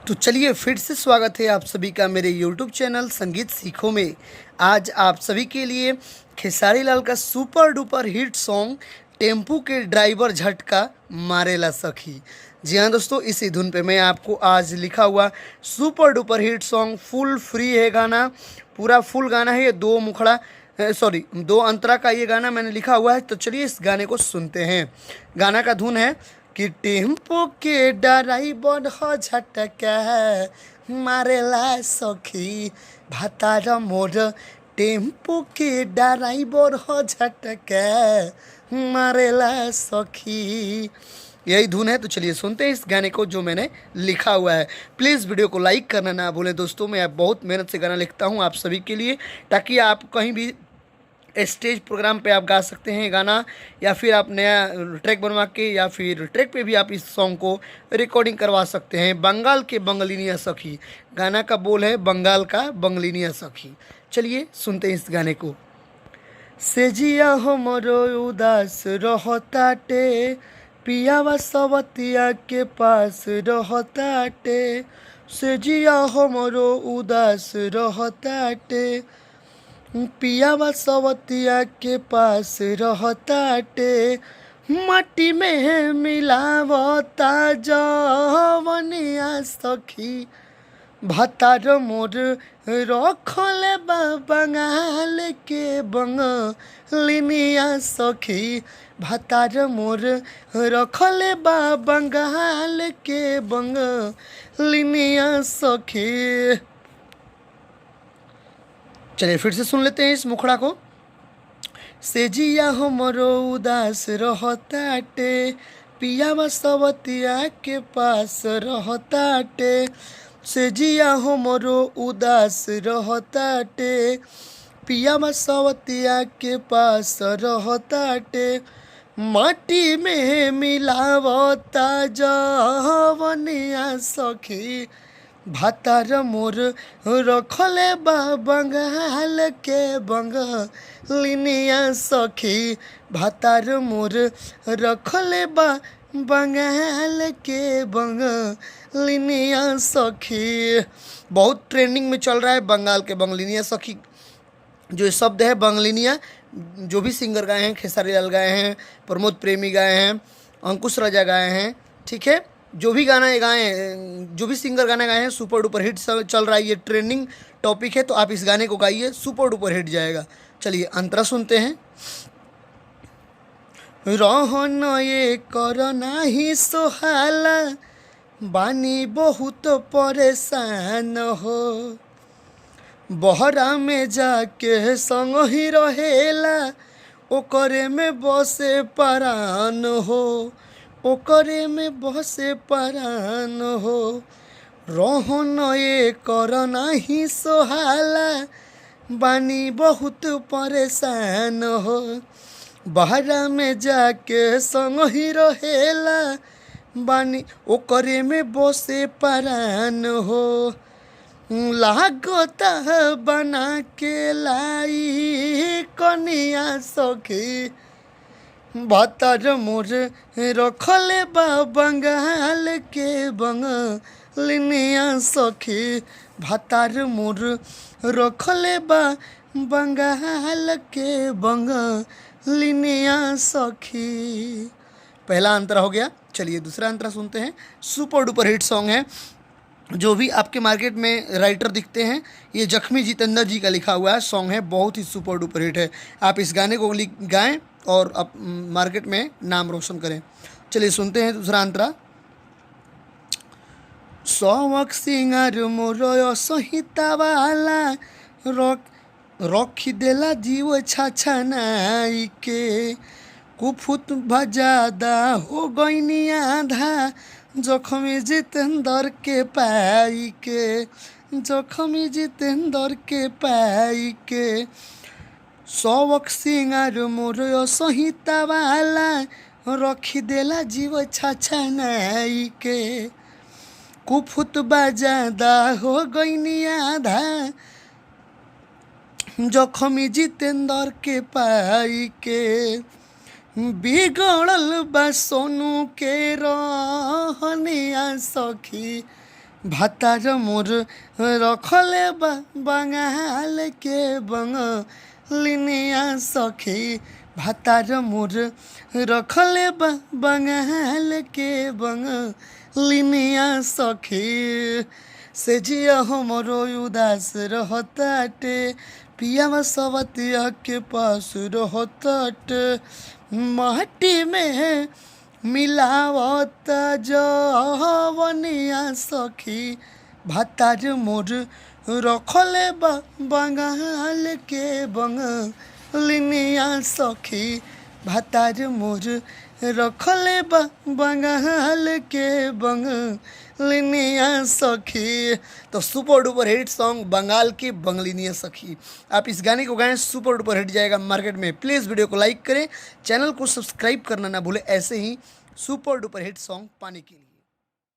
तो चलिए फिर से स्वागत है आप सभी का मेरे YouTube चैनल संगीत सीखो में। आज आप सभी के लिए खेसारी लाल का super duper hit song tempo के ड्राइवर झटका मारेला सखी। जी हाँ दोस्तों, इसी धुन पे मैं आपको आज लिखा हुआ सुपर डुपर हिट सॉन्ग फुल फ्री है गाना, पूरा फुल गाना है। ये दो अंतरा का ये गाना मैंने लिखा हुआ है। तो चलिए इस गाने को सुनते हैं। गाना का धुन है कि टेम्पो के ड्राइवर हो झटका मारेला सखी भातार मोर। टेम्पो के ड्राइवर हो झटका मारेला सखी, यही धुन है। तो चलिए सुनते हैं इस गाने को जो मैंने लिखा हुआ है। प्लीज़ वीडियो को लाइक करना ना भूलें दोस्तों। मैं बहुत मेहनत से गाना लिखता हूँ आप सभी के लिए, ताकि आप कहीं भी स्टेज प्रोग्राम पे आप गा सकते हैं गाना, या फिर आप नया ट्रैक बनवा के या फिर ट्रैक पे भी आप इस सॉन्ग को रिकॉर्डिंग करवा सकते हैं। बंगाल के बंगलिनिया सखी गाना का बोल है, बंगाल का बंगलिनिया सखी। चलिए सुनते हैं इस गाने को। सेजिया हमरो उदास रहताटे, पियावा सवतिया के पास रहताटे। सेजिया हमरो उदास रहताटे, पियावा सवतिया के पास रहताटे। माटी में मिलावता जवनिया सखी भातार मोर रखले बंगाल के बंगलिनिया सखी भातार मोर रखले बंगाल के बंगलिनिया सखी। चलिए फिर से सुन लेते हैं इस मुखड़ा को। सेजिया हमरो उदास रहताटे, पियावा सवतिया के पास रहताटे। सेजिया हमरो उदास रहताटे, पियावा सवतिया के पास रहताटे। माटी में मिलावता जवनिया सखी भातार मोर रखले बंगाल के बंगलिनिया सखी भातार मोर रखले बंगाल के बंगलिनिया सखी। बहुत ट्रेंडिंग में चल रहा है बंगाल के बंगलिनिया सखी। जो शब्द है बंगलिनिया, जो भी सिंगर गाए हैं, खेसारी लाल गाए हैं, प्रमोद प्रेमी गाए हैं, अंकुश राजा गाए हैं, ठीक है। जो भी गाना गाए हैं, जो भी सिंगर गाना गाए हैं, सुपर डुपर हिट चल रहा है। ये ट्रेंडिंग टॉपिक है, तो आप इस गाने को गाइए, सुपर डुपर हिट जाएगा। चलिए अंतरा सुनते हैं। रहन ये कर नाही सोहाला, बानी बहुत परेशान हो। बहरा में जाके संग ही रहेला, ओकरे में बसे परान हो, ओकरे में बसे परान हो। रहन ये कर नाही सोहाला, बानी बहुत परेशान हो। बहरा में जाके संग ही रहेला, बानी ओकरे में बसे परान हो। लागता बना के लाई कनिया सखी भातार मोर रखले बंगाल के बंगलिनिया सखी भातार मोर रखले बंगाल के बंगलिनिया सखी। पहला अंतरा हो गया। चलिए दूसरा अंतरा सुनते हैं। सुपर डुपर हिट सॉन्ग है, जो भी आपके मार्केट में राइटर दिखते हैं, ये जख्मी जितेंद्र जी का लिखा हुआ है सॉन्ग है, बहुत ही सुपर डुपर हिट है। आप इस गाने को गाएं और आप मार्केट में नाम रोशन करें। चलिए सुनते हैं दूसरा अंतरा। सौवक सिंगार मोर सहिता वाला, रखी देला जीव छाछनाई के। कुफुत भजादा हो गईनी आधा, जखमी जितेंद्र के पाई के, जखमी जितेंद्र के पाई के। सौवक सिंगार मोर सहिता वाला, रखी देला जीव छाछनाई के। कुफुत बजादा हो गईनी आधा, जखमी जितेंद्र के पाई के। बिगड़ल बा सोनू के रहनिया सखी भातार मोर रखले बंगाल के बंगलिनिया सखी भातार मोर रखले बंगाल के बंगलिनिया सखी से जिया हमरो उदास रहताटे पियावा सवतिया के पास रहताटे माटी में मिलावत जवनिया सखी भातार मोर रखले बंगाल के बंगलिनिया सखी भातार मोर रखले बंगाल के बंगलिनिया सखी। तो super duper hit song Bengal की बंगलिनिया सखी, आप इस गाने को गाएं, सुपर डुपर हिट जाएगा मार्केट में। प्लीज़ वीडियो को लाइक करें, चैनल को सब्सक्राइब करना ना भूलें ऐसे ही सुपर डुपर हिट सॉन्ग पाने के लिए।